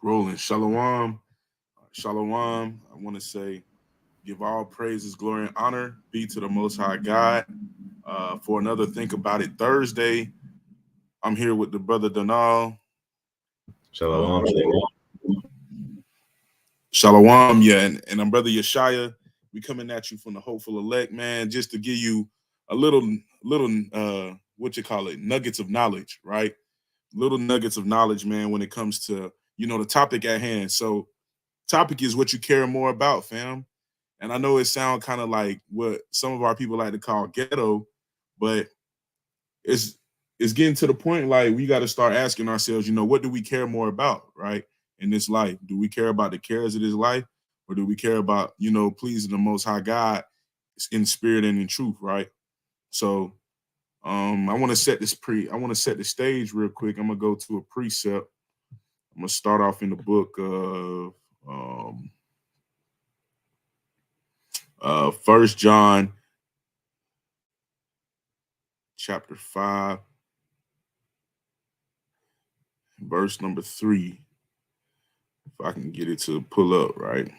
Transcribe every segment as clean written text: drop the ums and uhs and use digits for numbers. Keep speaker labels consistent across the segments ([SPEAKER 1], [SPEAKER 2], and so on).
[SPEAKER 1] Rolling. Shalom. Shalom. I want to say, give all praises, glory, and honor be to the Most High God. For another Think About It Thursday, I'm here with the brother Donal.
[SPEAKER 2] Shalom, shalom.
[SPEAKER 1] Shalom, yeah, and I'm brother Yeshaya. We coming at you from the hopeful elect, man, just to give you a little, what you call it, nuggets of knowledge, right? Little nuggets of knowledge, man, when it comes to, the topic at hand. So topic is what you care more about, fam. And I know it sounds kind of like what some of our people like to call ghetto, but it's it's getting to the point like we got to start asking ourselves, what do we care more about, right? In this life, do we care about the cares of this life, or do we care about, pleasing the Most High God in spirit and in truth, right? So, I want to set the stage real quick. I'm gonna go to a precept. I'm gonna start off in the book of First John chapter 5, verse number 3. If I can get it to pull up, right?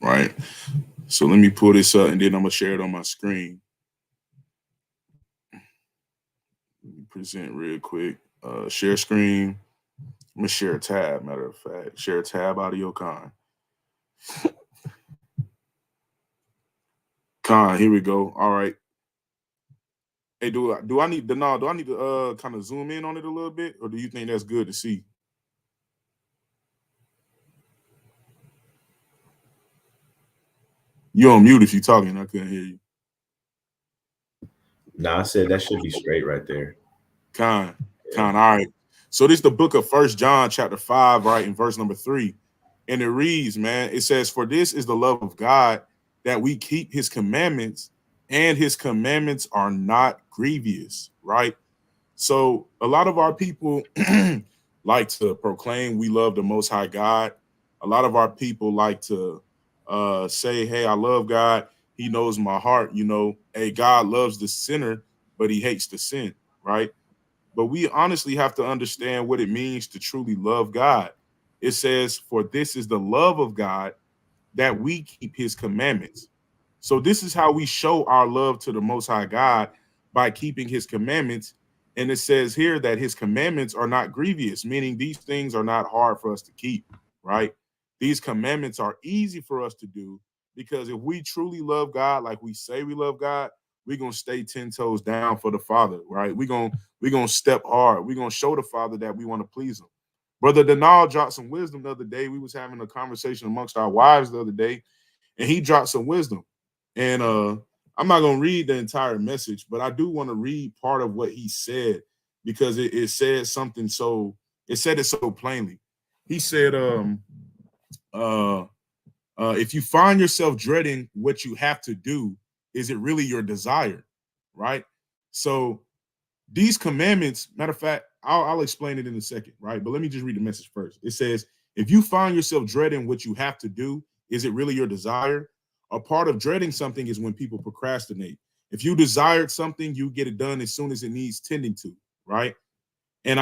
[SPEAKER 1] Right. So let me pull this up and then I'm gonna share it on my screen. Let me present real quick. Share screen. I'm gonna share a tab, matter of fact. Share a tab audio con. Here we go. All right. Hey, do I need to kind of zoom in on it a little bit, or do you think that's good to see? You on mute if you're talking. I couldn't hear you.
[SPEAKER 2] Nah, I said that should be straight right there.
[SPEAKER 1] All right. So this is the book of First John chapter 5, right, in verse number 3. And it reads, man, it says, "For this is the love of God, that we keep his commandments, and his commandments are not grievous," right? So a lot of our people like to proclaim we love the Most High God. A lot of our people like to say, "Hey, I love God. He knows my heart." Hey, God loves the sinner, but he hates the sin, right? But we honestly have to understand what it means to truly love God. It says, "For this is the love of God, that we keep his commandments." So this is how we show our love to the Most High God, by keeping his commandments. And it says here that his commandments are not grievous, meaning these things are not hard for us to keep, right? These commandments are easy for us to do, because if we truly love God like we say we love God, we're going to stay 10 toes down for the Father, right? We're gonna step hard. We're going to show the Father that we want to please him. Brother Denal dropped some wisdom the other day. We was having a conversation amongst our wives the other day, and he dropped some wisdom. And I'm not going to read the entire message, but I do want to read part of what he said, because it said something it said it so plainly. He said, if you find yourself dreading what you have to do, is it really your desire, right? So these commandments, matter of fact, I'll explain it in a second, right? But let me just read the message first. It says, if you find yourself dreading what you have to do, is it really your desire? A part of dreading something is when people procrastinate. If you desired something, you get it done as soon as it needs tending to, right? And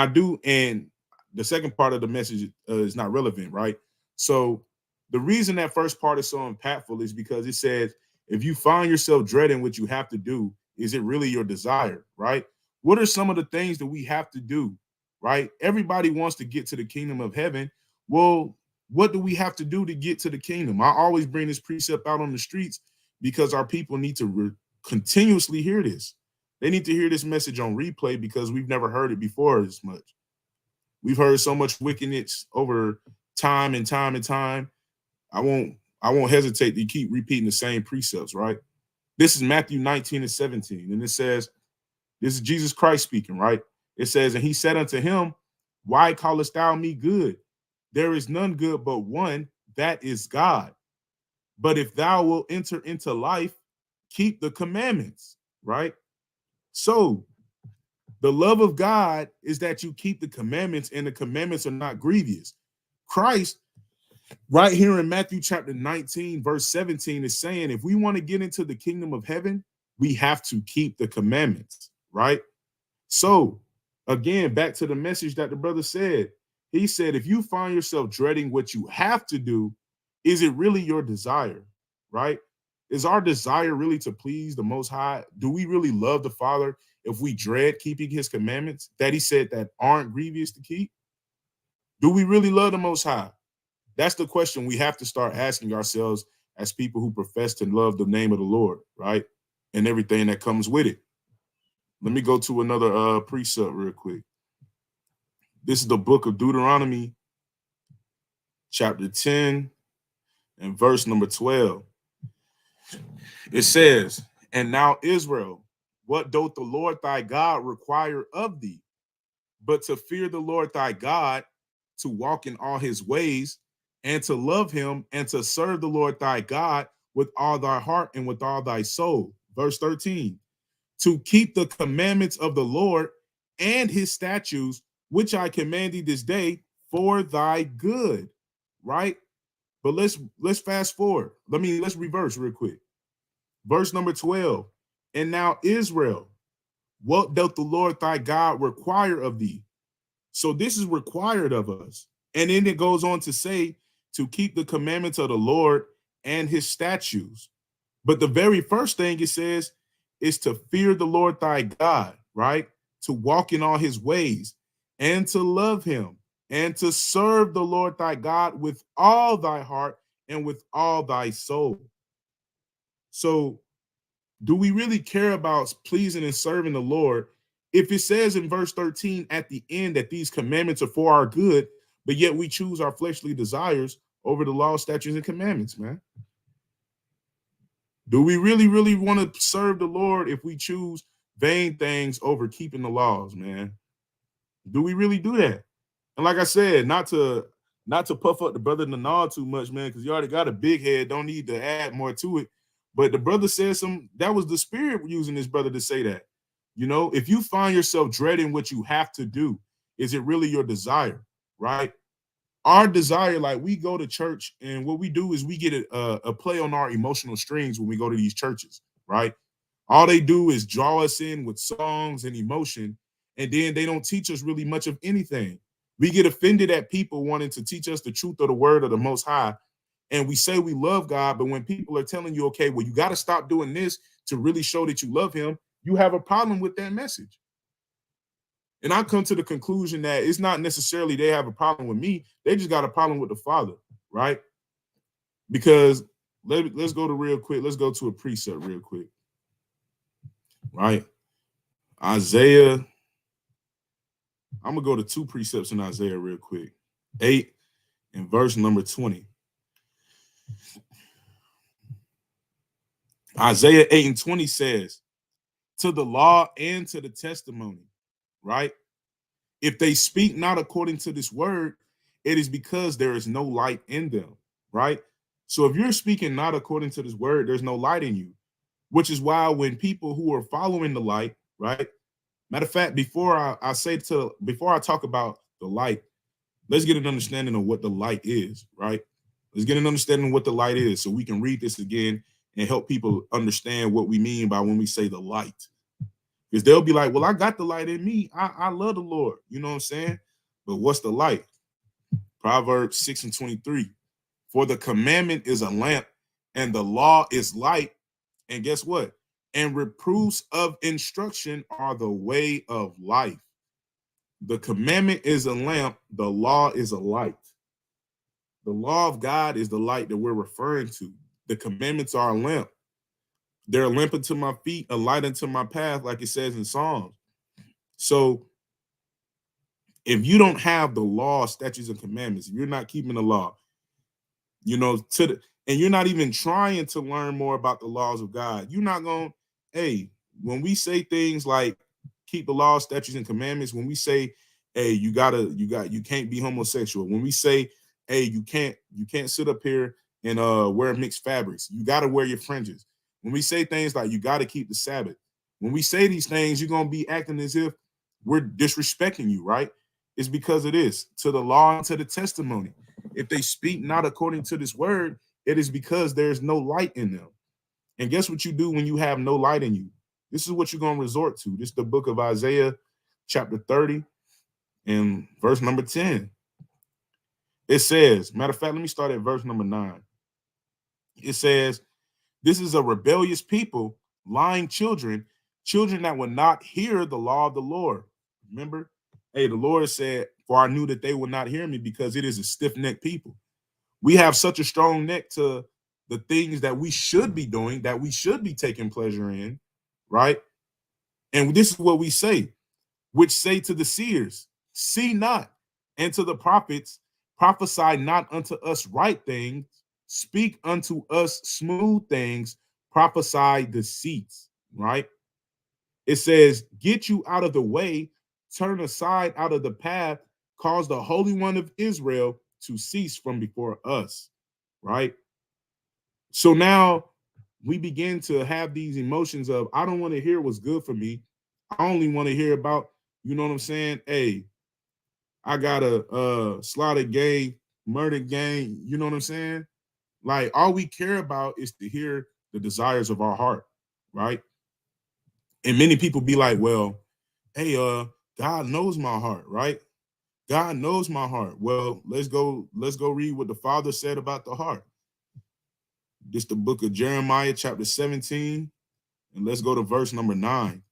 [SPEAKER 1] the second part of the message is not relevant, right? So the reason that first part is so impactful is because it says, if you find yourself dreading what you have to do, is it really your desire, right? What are some of the things that we have to do, right? Everybody wants to get to the kingdom of heaven. Well, what do we have to do to get to the kingdom? I always bring this precept out on the streets, because our people need to continuously hear this. They need to hear this message on replay, because we've never heard it before as much. We've heard so much wickedness over time and time and time. I won't hesitate to keep repeating the same precepts, right? This is Matthew 19:17, and it says, this is Jesus Christ speaking, right? It says, "And he said unto him, Why callest thou me good? There is none good but one, that is God. But if thou wilt enter into life, keep the commandments," right? So the love of God is that you keep the commandments, and the commandments are not grievous. Christ, right here in Matthew chapter 19, verse 17, is saying, if we want to get into the kingdom of heaven, we have to keep the commandments, right? So Again, back to the message that the brother said. He said, if you find yourself dreading what you have to do, is it really your desire, right? Is our desire really to please the Most High? Do we really love the Father if we dread keeping his commandments that he said that aren't grievous to keep? Do we really love the Most High? That's the question we have to start asking ourselves as people who profess to love the name of the Lord, right? And everything that comes with it. Let me go to another precept real quick. This is the book of Deuteronomy, chapter 10, and verse number 12. It says, and now Israel, what doth the Lord thy God require of thee, but to fear the Lord thy God, to walk in all his ways, and to love him, and to serve the Lord thy God with all thy heart and with all thy soul. Verse 13, to keep the commandments of the Lord and his statutes, which I command thee this day for thy good, right? But let's fast forward. Let's reverse real quick. Verse number 12. And now Israel, what doth the Lord thy God require of thee? So this is required of us. And then it goes on to say to keep the commandments of the Lord and his statutes. But the very first thing it says is to fear the Lord thy God, right? To walk in all his ways and to love him and to serve the Lord thy God with all thy heart and with all thy soul. So do we really care about pleasing and serving the Lord if it says in verse 13 at the end that these commandments are for our good, but yet we choose our fleshly desires over the law, statutes, and commandments, man? Do we really, really want to serve the Lord if we choose vain things over keeping the laws, man? Do we really do that? And like I said, not to puff up the brother Nanal too much, man, because you already got a big head. Don't need to add more to it. But the brother said that was the spirit using this brother to say that. You know, if you find yourself dreading what you have to do, is it really your desire, right? Our desire, like we go to church and what we do is we get a play on our emotional strings when we go to these churches, right? All they do is draw us in with songs and emotion, and then they don't teach us really much of anything. We get offended at people wanting to teach us the truth of the word of the Most High, and we say we love God, but when people are telling you, okay, well, you got to stop doing this to really show that you love him, you have a problem with that message. And I come to the conclusion that it's not necessarily they have a problem with me. They just got a problem with the Father, right? Because let's go to real quick. Let's go to a precept real quick, right? Isaiah. I'm going to go to two precepts in Isaiah real quick. 8 and verse number 20. Isaiah 8 and 20 says, to the law and to the testimony, right? If they speak not according to this word, it is because there is no light in them, right? So if you're speaking not according to this word, there's no light in you, which is why when people who are following the light, right? Matter of fact, before I talk about the light, let's get an understanding of what the light is, right? Let's get an understanding of what the light is so we can read this again and help people understand what we mean by when we say the light. Because they'll be like, well, I got the light in me. I love the Lord. You know what I'm saying? But what's the light? Proverbs 6 and 23. For the commandment is a lamp and the law is light. And guess what? And reproofs of instruction are the way of life. The commandment is a lamp. The law is a light. The law of God is the light that we're referring to. The commandments are a lamp. They're a lamp unto my feet, a light unto my path, like it says in Psalms. So if you don't have the law, statutes, and commandments, if you're not keeping the law, you know, and you're not even trying to learn more about the laws of God, you're not going, hey, when we say things like keep the law, statutes, and commandments, when we say, hey, you can't be homosexual, when we say, hey, you can't sit up here and wear mixed fabrics, you got to wear your fringes. When we say things like you got to keep the Sabbath, when we say these things, you're going to be acting as if we're disrespecting you, right? It's because of this, to the law and to the testimony. If they speak not according to this word, it is because there's no light in them. And guess what you do when you have no light in you? This is what you're going to resort to. This is the book of Isaiah, chapter 30 and verse number 10. It says, matter of fact, let me start at verse number 9. It says, this is a rebellious people, lying children, children that would not hear the law of the Lord. Remember? Hey, the Lord said, for I knew that they would not hear me because it is a stiff-necked people. We have such a strong neck to the things that we should be doing, that we should be taking pleasure in, right? And this is what we say, which say to the seers, see not, and to the prophets, prophesy not unto us right things, speak unto us smooth things, prophesy deceits, right? It says, get you out of the way, turn aside out of the path, cause the Holy One of Israel to cease from before us, right? So now we begin to have these emotions of, I don't want to hear what's good for me. I only want to hear about, you know what I'm saying? Hey, I got a slaughter gang, murder gang, you know what I'm saying? Like, all we care about is to hear the desires of our heart, right? And many people be like, well, hey, God knows my heart, right? God knows my heart. Well, let's go read what the Father said about the heart. This the book of Jeremiah, chapter 17, and let's go to verse number 9.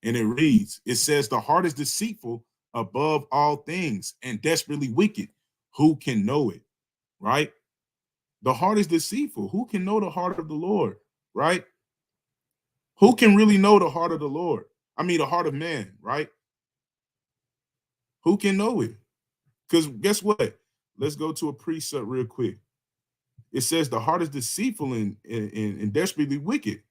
[SPEAKER 1] And it reads, it says, the heart is deceitful above all things and desperately wicked. Who can know it? Right? The heart is deceitful. Who can know the heart of the Lord? Right? Who can really know the heart of the Lord? I mean, the heart of man, right? Who can know it? Because guess what? Let's go to a precept real quick. It says the heart is deceitful and desperately wicked.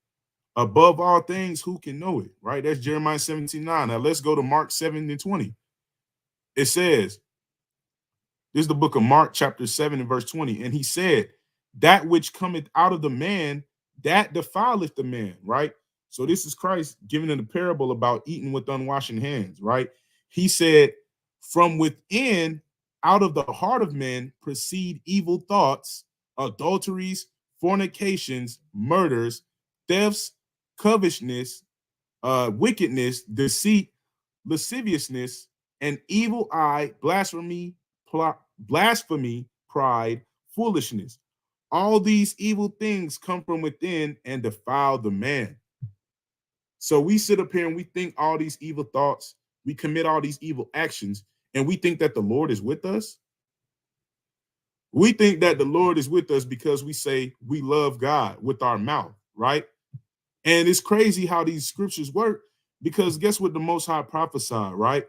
[SPEAKER 1] Above all things, who can know it? Right? That's Jeremiah 17:9. Now let's go to Mark 7:20. It says, this is the book of Mark, chapter 7 and verse 20. And he said, that which cometh out of the man, that defileth the man, right? So this is Christ giving in a parable about eating with unwashed hands, right? He said, from within, out of the heart of men, proceed evil thoughts, adulteries, fornications, murders, thefts, covetousness, wickedness, deceit, lasciviousness, an evil eye, blasphemy, pride, foolishness. All these evil things come from within and defile the man. So we sit up here and we think all these evil thoughts, we commit all these evil actions, and we think that the Lord is with us. We think that the Lord is with us because we say we love God with our mouth, right? And it's crazy how these scriptures work, because guess what the Most High prophesied, right?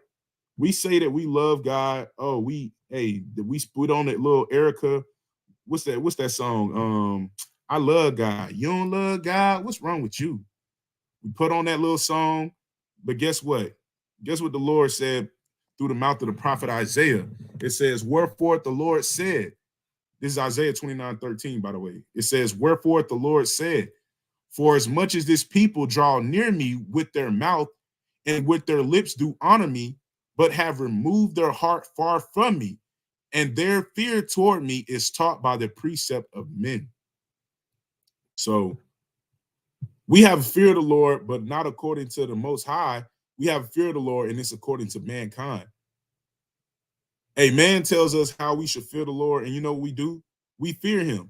[SPEAKER 1] We say that we love God. Oh, we put on that little Erica. What's that song? I love God. You don't love God? What's wrong with you? We put on that little song, but guess what? Guess what the Lord said through the mouth of the prophet Isaiah? It says, wherefore the Lord said, this is Isaiah 29:13, by the way. It says, wherefore the Lord said, for as much as this people draw near me with their mouth and with their lips do honor me, but have removed their heart far from me, and their fear toward me is taught by the precept of men. So we have a fear of the Lord, but not according to the Most High. We have a fear of the Lord, and it's according to mankind. A man tells us how we should fear the Lord, and you know what we do? We fear him,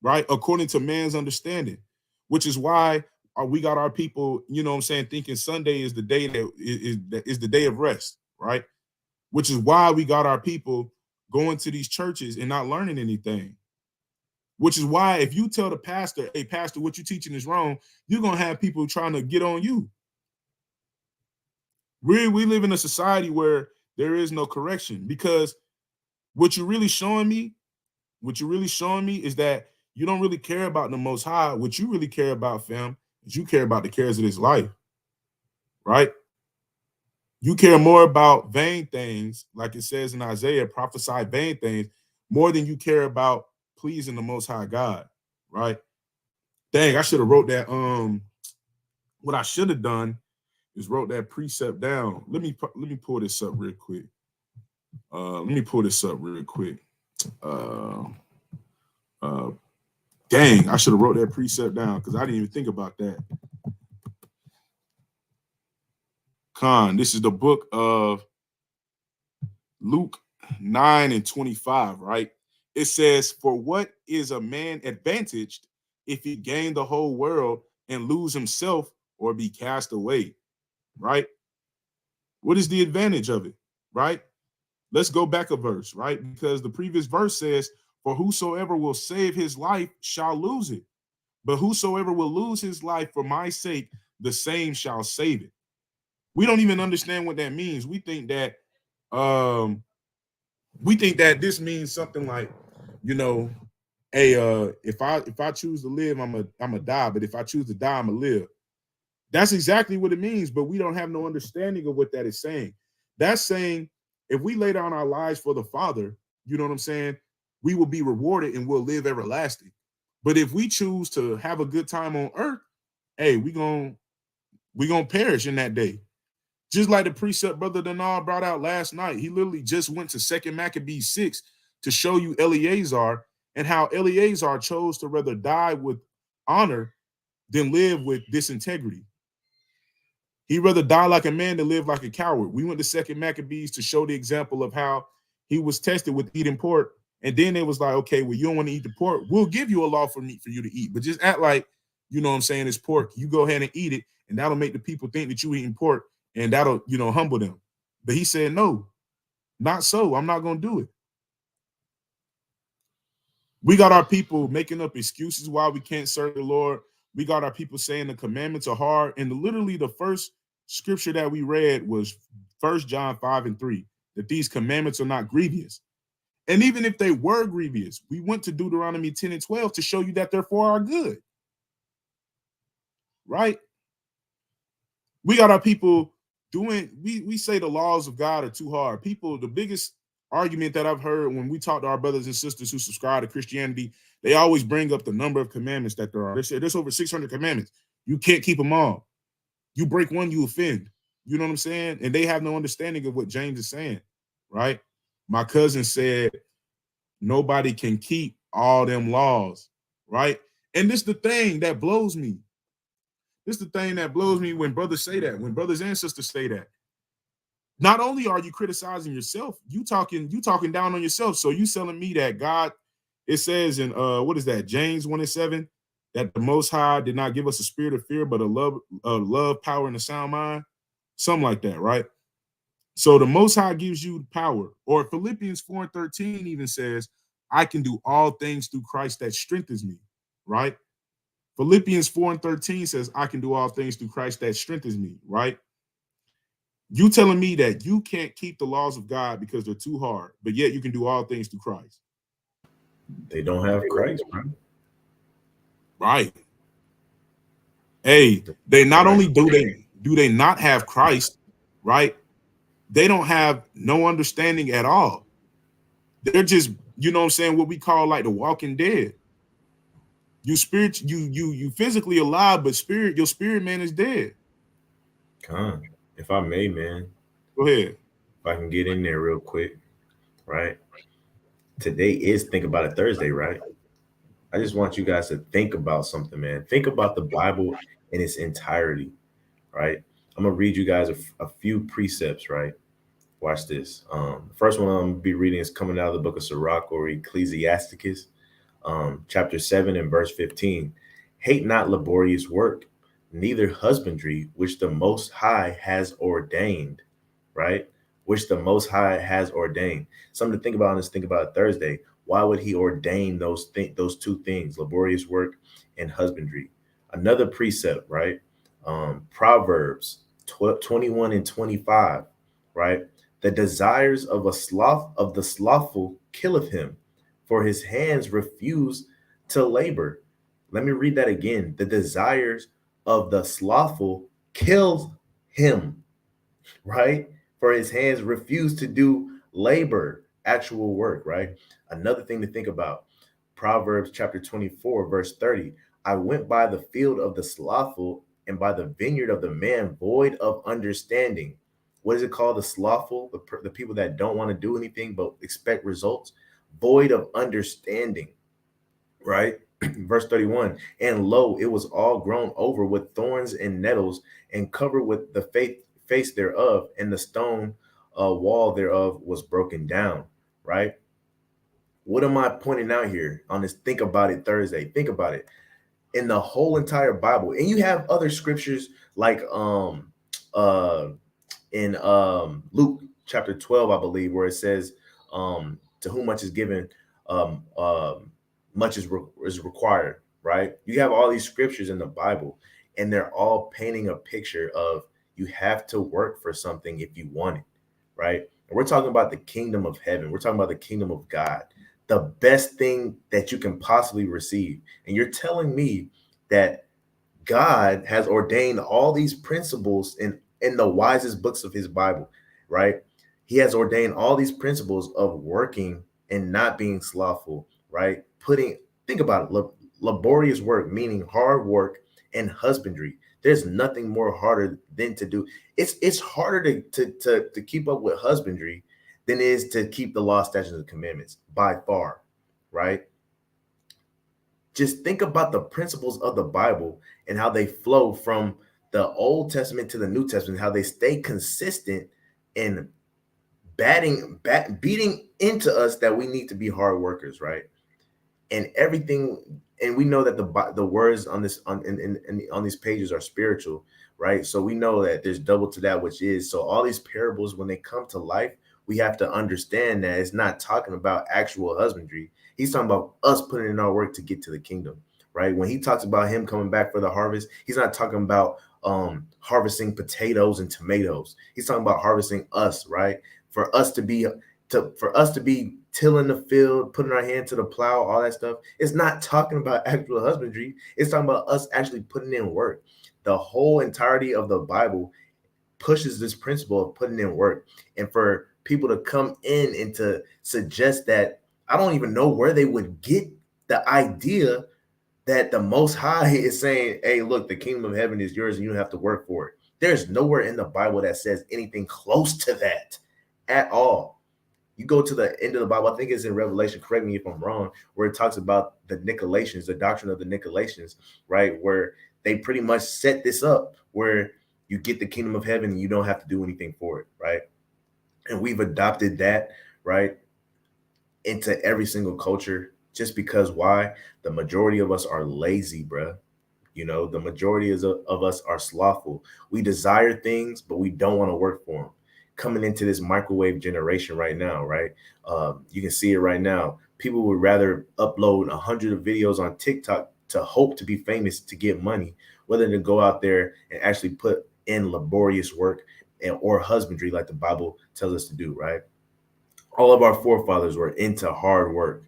[SPEAKER 1] right? According to man's understanding, which is why we got our people, you know what I'm saying, thinking Sunday is the day that is the day of rest, right? Which is why we got our people going to these churches and not learning anything. Which is why if you tell the pastor, hey, pastor, what you're teaching is wrong, you're going to have people trying to get on you. We live in a society where there is no correction, because what you're really showing me is that you don't really care about the Most High. What you really care about, fam, is you care about the cares of this life, right? You care more about vain things, like it says in Isaiah, prophesy vain things, more than you care about pleasing the Most High God, right? Dang, I should have wrote that. What I should have done is wrote that precept down. Let me pull this up real quick. Dang, I should have wrote that precept down because I didn't even think about that. Khan, this is the book of Luke 9 and 25, right? It says, "For what is a man advantaged if he gain the whole world and lose himself or be cast away?" Right? What is the advantage of it? Right? Let's go back a verse, right? Because the previous verse says, "For whosoever will save his life shall lose it. But whosoever will lose his life for my sake, the same shall save it." We don't even understand what that means. Um we think that this means something like, you know, hey, if I choose to live, I'm a die, but if I choose to die, I'm a live. That's exactly what it means, but we don't have no understanding of what that is saying. That's saying if we lay down our lives for the Father, you know what I'm saying, we will be rewarded and we'll live everlasting. But if we choose to have a good time on earth, hey, we gonna perish in that day. Just like the precept Brother Denard brought out last night. He literally just went to Second Maccabees 6 to show you Eleazar and how Eleazar chose to rather die with honor than live with disintegrity. He'd rather die like a man than live like a coward. We went to Second Maccabees to show the example of how he was tested with eating pork. And then it was like, okay, well, you don't want to eat the pork. We'll give you a lawful meat for you to eat, but just act like, you know what I'm saying, it's pork. You go ahead and eat it, and that'll make the people think that you eating pork, and that'll, humble them. But he said, no, not so. I'm not going to do it. We got our people making up excuses why we can't serve the Lord. We got our people saying the commandments are hard. And literally the first scripture that we read was 1 John 5:3, that these commandments are not grievous. And even if they were grievous, we went to Deuteronomy 10 and 12 to show you that they're for our good. Right? We got our people we say the laws of God are too hard. People, the biggest argument that I've heard when we talk to our brothers and sisters who subscribe to Christianity, they always bring up the number of commandments that there are. They say there's over 600 commandments. You can't keep them all. You break one, you offend. You know what I'm saying? And they have no understanding of what James is saying, right? My cousin said nobody can keep all them laws, right? And this is the thing that blows me. This is the thing that blows me when brothers say that, when brothers and sisters say that. Not only are you criticizing yourself, you talking down on yourself. So you telling me that God, it says in what is that, James 1 and 7, that the Most High did not give us a spirit of fear, but a love, power, and a sound mind, something like that, right? So the Most High gives you power. Or Philippians 4 and 13 even says, I can do all things through Christ that strengthens me, right? Philippians 4 and 13 says, I can do all things through Christ that strengthens me, right? You telling me that you can't keep the laws of God because they're too hard, but yet you can do all things through Christ.
[SPEAKER 2] They don't have Christ, bro.
[SPEAKER 1] Right. Hey, they not only do they not have Christ, right? They don't have no understanding at all. They're just, you know what I'm saying, what we call like the walking dead. You spirit, you physically alive, but your spirit man is dead.
[SPEAKER 2] Con, if I may, man,
[SPEAKER 1] Go ahead.
[SPEAKER 2] if I can get in there real quick, right? Today is Think About It Thursday, right? I just want you guys to think about something, man. Think about the Bible in its entirety, right? I'm gonna read you guys a few precepts, right? Watch this. The first one I'm gonna be reading is coming out of the book of Sirach or Ecclesiasticus, chapter 7 and verse 15. Hate not laborious work, neither husbandry, which the Most High has ordained, right? Which the Most High has ordained. Something to think about on this Think About It Thursday. Why would he ordain those two things, laborious work and husbandry? Another precept, right? Proverbs 21 and 25, right? The desires of the slothful killeth him, for his hands refuse to labor. Let me read that again. The desires of the slothful kills him, right? For his hands refuse to do labor, actual work, right? Another thing to think about, Proverbs chapter 24, verse 30. I went by the field of the slothful and by the vineyard of the man void of understanding. What is it called? The slothful, the people that don't want to do anything but expect results, void of understanding, right? Verse 31, and lo, it was all grown over with thorns and nettles and covered with the face thereof, and the stone wall thereof was broken down, right? What am I pointing out here on this Think About It Thursday? Think about it. In the whole entire Bible, and you have other scriptures like uh in Luke chapter 12, I believe, where it says, to whom much is given, much is required, right? You have all these scriptures in the Bible, and they're all painting a picture of you have to work for something if you want it, right? And we're talking about the kingdom of heaven. We're talking about the kingdom of God, the best thing that you can possibly receive. And you're telling me that God has ordained all these principles in the wisest books of his Bible, right? He has ordained all these principles of working and not being slothful, right? Think about it, laborious work, meaning hard work and husbandry. There's nothing more harder than to do. It's harder to keep up with husbandry than it is to keep the law, statutes, and commandments by far, right? Just think about the principles of the Bible and how they flow from the Old Testament to the New Testament, how they stay consistent in beating into us that we need to be hard workers, right? And everything, and we know that the words on this on these pages are spiritual, right? So we know that there's double to that which is. So all these parables, when they come to life, we have to understand that it's not talking about actual husbandry. He's talking about us putting in our work to get to the kingdom, right? When he talks about him coming back for the harvest, he's not talking about harvesting potatoes and tomatoes. He's talking about harvesting us, right? For us to be tilling the field, putting our hand to the plow, all that stuff. It's not talking about actual husbandry. It's talking about us actually putting in work. The whole entirety of the Bible pushes this principle of putting in work. And for people to come in and to suggest that, I don't even know where they would get the idea that the Most High is saying, hey, look, the kingdom of heaven is yours and you don't have to work for it. There's nowhere in the Bible that says anything close to that at all. You go to the end of the Bible, I think it's in Revelation, correct me if I'm wrong, where it talks about the Nicolaitans, the doctrine of the Nicolaitans, right? Where they pretty much set this up where you get the kingdom of heaven and you don't have to do anything for it, right? And we've adopted that, right, into every single culture just because why? The majority of us are lazy, bruh. You know, the majority of us are slothful. We desire things, but we don't want to work for them. Coming into this microwave generation right now, right? You can see it right now. People would rather upload 100 of videos on TikTok to hope to be famous to get money, rather than go out there and actually put in laborious work or husbandry like the Bible tells us to do, right? All of our forefathers were into hard work.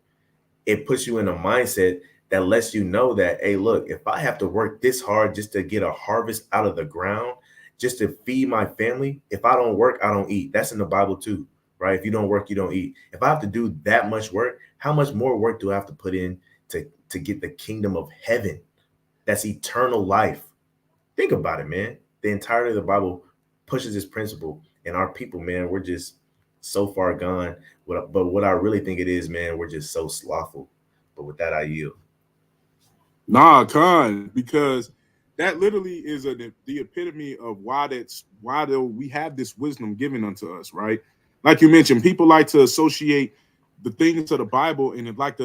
[SPEAKER 2] It puts you in a mindset that lets you know that, hey, look, if I have to work this hard just to get a harvest out of the ground, just to feed my family, if I don't work, I don't eat. That's in the Bible too, right? If you don't work, you don't eat. If I have to do that much work, how much more work do I have to put in to get the kingdom of heaven? That's eternal life. Think about it, man. The entirety of the Bible pushes this principle, and our people, man, we're just so far gone. But what I really think it is, man, we're just so slothful. But with that, I yield.
[SPEAKER 1] Nah, Con, because that literally is the epitome of why do we have this wisdom given unto us, right? Like you mentioned, people like to associate the things of the Bible and it like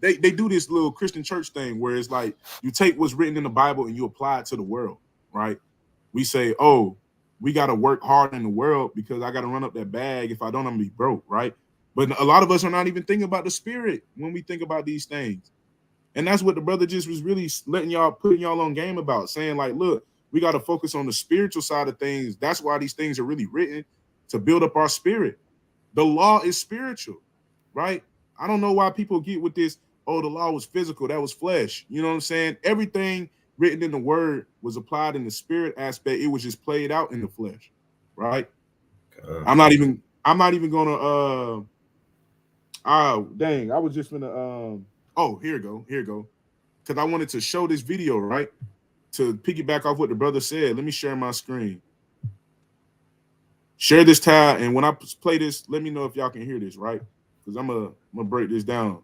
[SPEAKER 1] they do this little Christian church thing where it's like you take what's written in the Bible and you apply it to the world, right? We say, oh, we got to work hard in the world because I got to run up that bag. If I don't, I'm gonna be broke, right? But a lot of us are not even thinking about the spirit when we think about these things. And that's what the brother just was really letting y'all, putting y'all on game about, saying like, look, we got to focus on the spiritual side of things. That's why these things are really written, to build up our spirit. The law is spiritual, right? I don't know why people get with this, oh, the law was physical, that was flesh. You know what I'm saying? Everything written in the word was applied in the spirit aspect. It was just played out in the flesh, right? I'm not even gonna oh dang, I was just gonna oh, here you go. Because I wanted to show this video, right? To piggyback off what the brother said. Let me share my screen. Share this tab, and when I play this, let me know if y'all can hear this, right? Because I'm gonna break this down.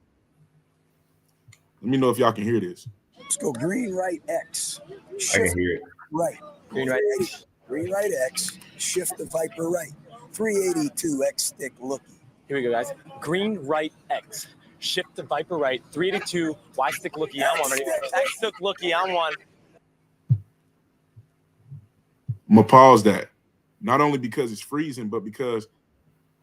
[SPEAKER 1] Let me know if y'all can hear this.
[SPEAKER 3] Let's go green, right, X.
[SPEAKER 2] I can hear it.
[SPEAKER 3] Right.
[SPEAKER 4] Green, right, X.
[SPEAKER 3] Green right X, shift the Viper right. 382 X stick looky.
[SPEAKER 4] Here we go, guys. Green right X. Shift to Viper right. 382 Y stick looky. I'm one. Ready? X stick looky. I'm one.
[SPEAKER 1] I'm gonna pause that. Not only because it's freezing, but because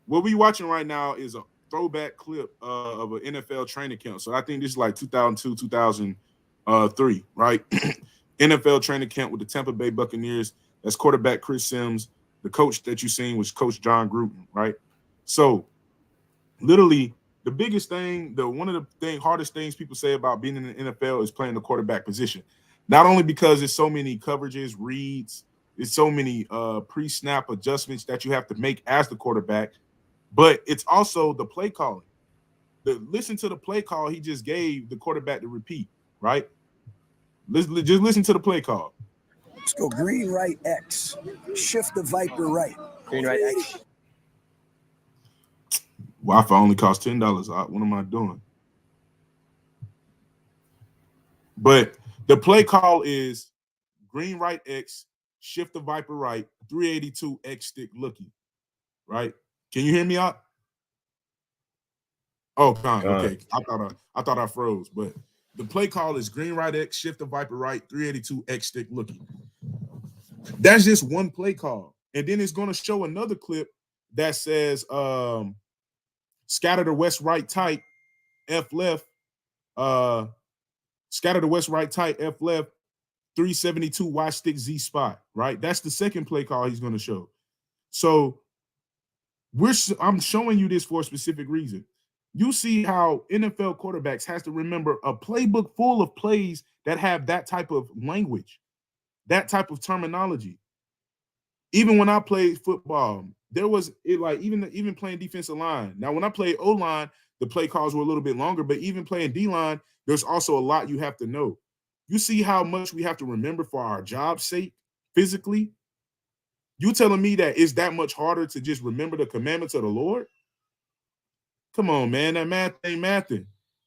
[SPEAKER 1] what we watching right now is a throwback clip of an NFL training camp. So I think this is like 2002, 2003, right? NFL training camp with the Tampa Bay Buccaneers. That's quarterback Chris Sims. The coach that you seen was Coach John Gruden, right? So literally the biggest thing, one of the hardest things people say about being in the NFL is playing the quarterback position. Not only because there's so many coverages, reads, there's so many pre-snap adjustments that you have to make as the quarterback, but it's also the play calling. Listen to the play call he just gave the quarterback to repeat, right? Just listen to the play call.
[SPEAKER 3] Let's go green right X. Shift the Viper right.
[SPEAKER 4] Green right X.
[SPEAKER 1] Wi-Fi only costs $10. What am I doing? But the play call is green right X, shift the Viper right, 382 X stick looky, right? Can you hear me out? Oh, okay. I thought I froze, but the play call is green right X, shift the Viper right, 382 X stick looky. That's just one play call. And then it's going to show another clip that says scatter the west right tight, F left, scatter the west right tight, F left, 372 Y stick Z spot, right? That's the second play call he's going to show. So I'm showing you this for a specific reason. You see how NFL quarterbacks has to remember a playbook full of plays that have that type of language, that type of terminology. Even when I played football, there was even playing defensive line. Now, when I played O-line, the play calls were a little bit longer, but even playing D-line, there's also a lot you have to know. You see how much we have to remember for our job's sake physically? You telling me that it's that much harder to just remember the commandments of the Lord? Come on, man. That math ain't mathing.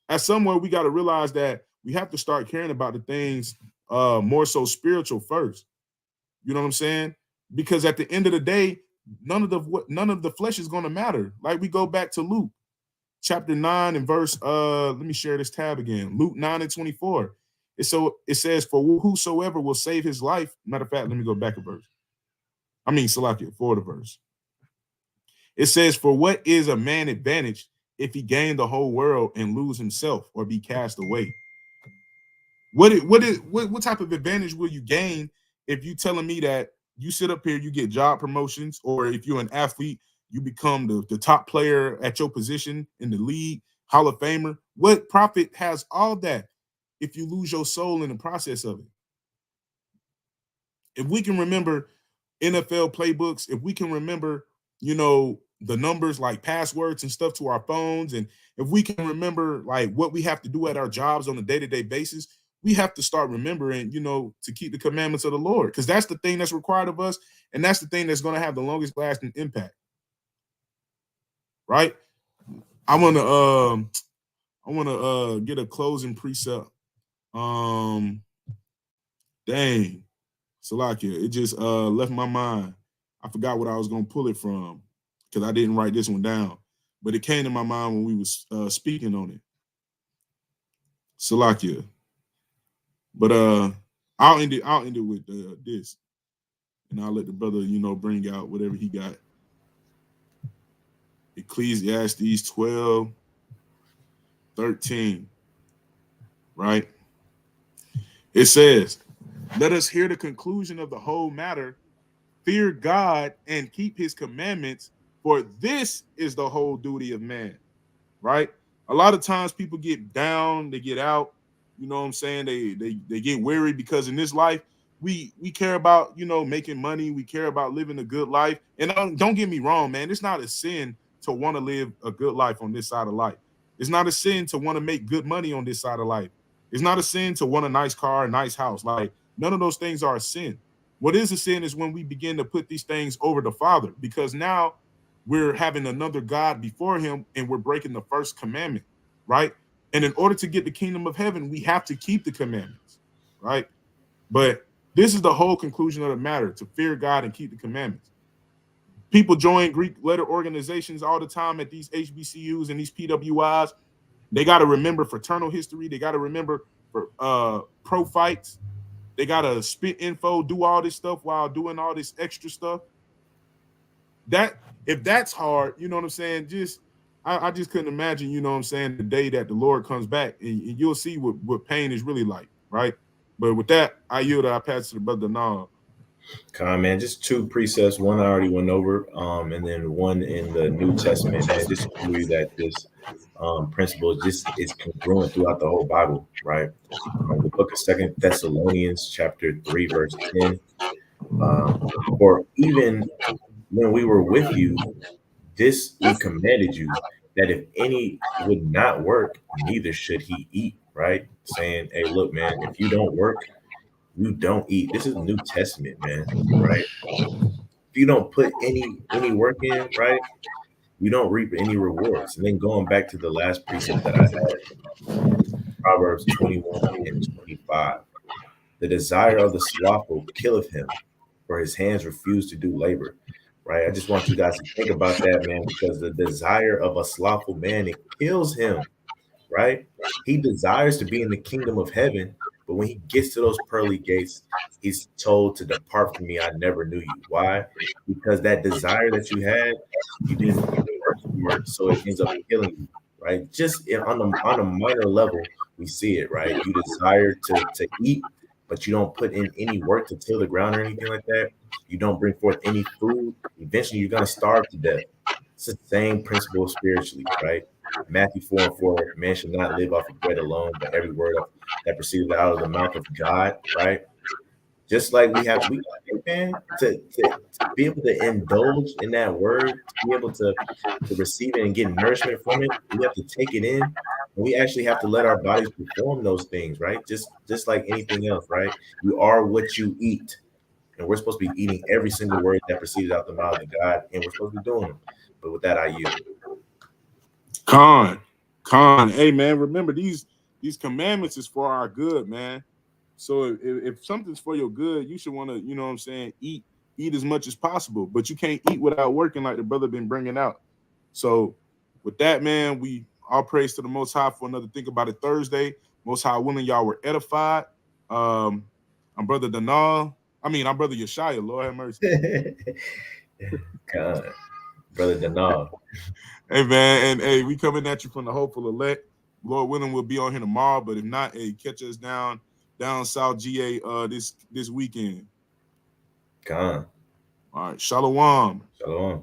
[SPEAKER 1] At somewhere, we got to realize that we have to start caring about the things more so spiritual first. You know what I'm saying? Because at the end of the day, none of the flesh is going to matter. Like we go back to Luke chapter 9 and verse, let me share this tab again. Luke 9 and 24. It says, for whosoever will save his life. Matter of fact, let me go back a verse. Salakia, forward a verse. It says, for what is a man advantaged if he gain the whole world and lose himself or be cast away? What type of advantage will you gain if you telling me that you sit up here, you get job promotions, or if you're an athlete, you become the top player at your position in the league, Hall of Famer? What profit has all that if you lose your soul in the process of it? If we can remember NFL playbooks, if we can remember, the numbers like passwords and stuff to our phones, and if we can remember like what we have to do at our jobs on a day-to-day basis, we have to start remembering, to keep the commandments of the Lord, because that's the thing that's required of us, and that's the thing that's going to have the longest lasting impact. Right? I want to get a closing precept. Dang, Salakia, it just left my mind. I forgot what I was going to pull it from because I didn't write this one down, but it came to my mind when we was speaking on it. Salakia. But I'll end it with this, and I'll let the brother, bring out whatever he got. Ecclesiastes 12:13, right? It says, let us hear the conclusion of the whole matter. Fear God and keep his commandments, for this is the whole duty of man, right? A lot of times people get down, they get out. You know what I'm saying? They get weary because in this life, we care about, making money. We care about living a good life. And don't get me wrong, man. It's not a sin to want to live a good life on this side of life. It's not a sin to want to make good money on this side of life. It's not a sin to want a nice car, a nice house. Like, none of those things are a sin. What is a sin is when we begin to put these things over the Father, because now we're having another God before him and we're breaking the first commandment, right? And in order to get the kingdom of heaven, we have to keep the commandments, right? But This is the whole conclusion of the matter, to fear God and keep the commandments. People join Greek letter organizations all the time at these HBCUs and these PWIs. They got to remember fraternal history. They got to remember for pro fights. They got to spit info, do all this stuff while doing all this extra stuff. That if that's hard, you know what I'm saying? I just couldn't imagine, you know what I'm saying, the day that the Lord comes back, and you'll see what pain is really like, right? But with that, I yield. I pass to the brother Nah.
[SPEAKER 2] Come on, man. Just two precepts. One I already went over, and then one in the New Testament, man. Just to show you that this principle just is congruent throughout the whole Bible, right? The book of Second Thessalonians, chapter 3, verse 10. For even when we were with you, this we commanded you, that if any would not work, neither should he eat, right? Saying, hey, look, man, if you don't work, you don't eat. This is the New Testament, man, right? If you don't put any work in, right, you don't reap any rewards. And then going back to the last precept that I had, Proverbs 21 and 25. The desire of the slothful killeth him, for his hands refuse to do labor. Right. I just want you guys to think about that, man, because the desire of a slothful man, it kills him. Right. He desires to be in the kingdom of heaven, but when he gets to those pearly gates, he's told to depart from me. I never knew you. Why? Because that desire that you had, you didn't work for it, so it ends up killing you. Right. Just on a minor level, we see it. Right. You desire to eat, but you don't put in any work to till the ground or anything like that. You don't bring forth any food. Eventually, you're gonna starve to death. It's the same principle spiritually, right? Matthew 4:4, man should not live off of bread alone, but every word that proceeded out of the mouth of God, right? Just like we man, to be able to indulge in that word, to be able to receive it and get nourishment from it, we have to take it in. And we actually have to let our bodies perform those things, right? Just like anything else, right? You are what you eat. And we're supposed to be eating every single word that proceeded out the mouth of God, and we're supposed to be doing them. But with that, I yield.
[SPEAKER 1] Con. Hey man, remember these commandments is for our good, man. So if something's for your good, you should want to, you know what I'm saying, eat as much as possible. But you can't eat without working, like the brother been bringing out. So with that, man, we all praise to the Most High for another Think About It Thursday. Most High willing, y'all were edified. I'm brother Danal. I'm brother Yeshaya. Lord have mercy.
[SPEAKER 2] God, brother Danal.
[SPEAKER 1] Hey man, and hey, we coming at you from the hopeful elect. Lord willing, we'll be on here tomorrow. But if not, hey, catch us down South GA this weekend.
[SPEAKER 2] God.
[SPEAKER 1] All right, Shalom.
[SPEAKER 2] Shalom.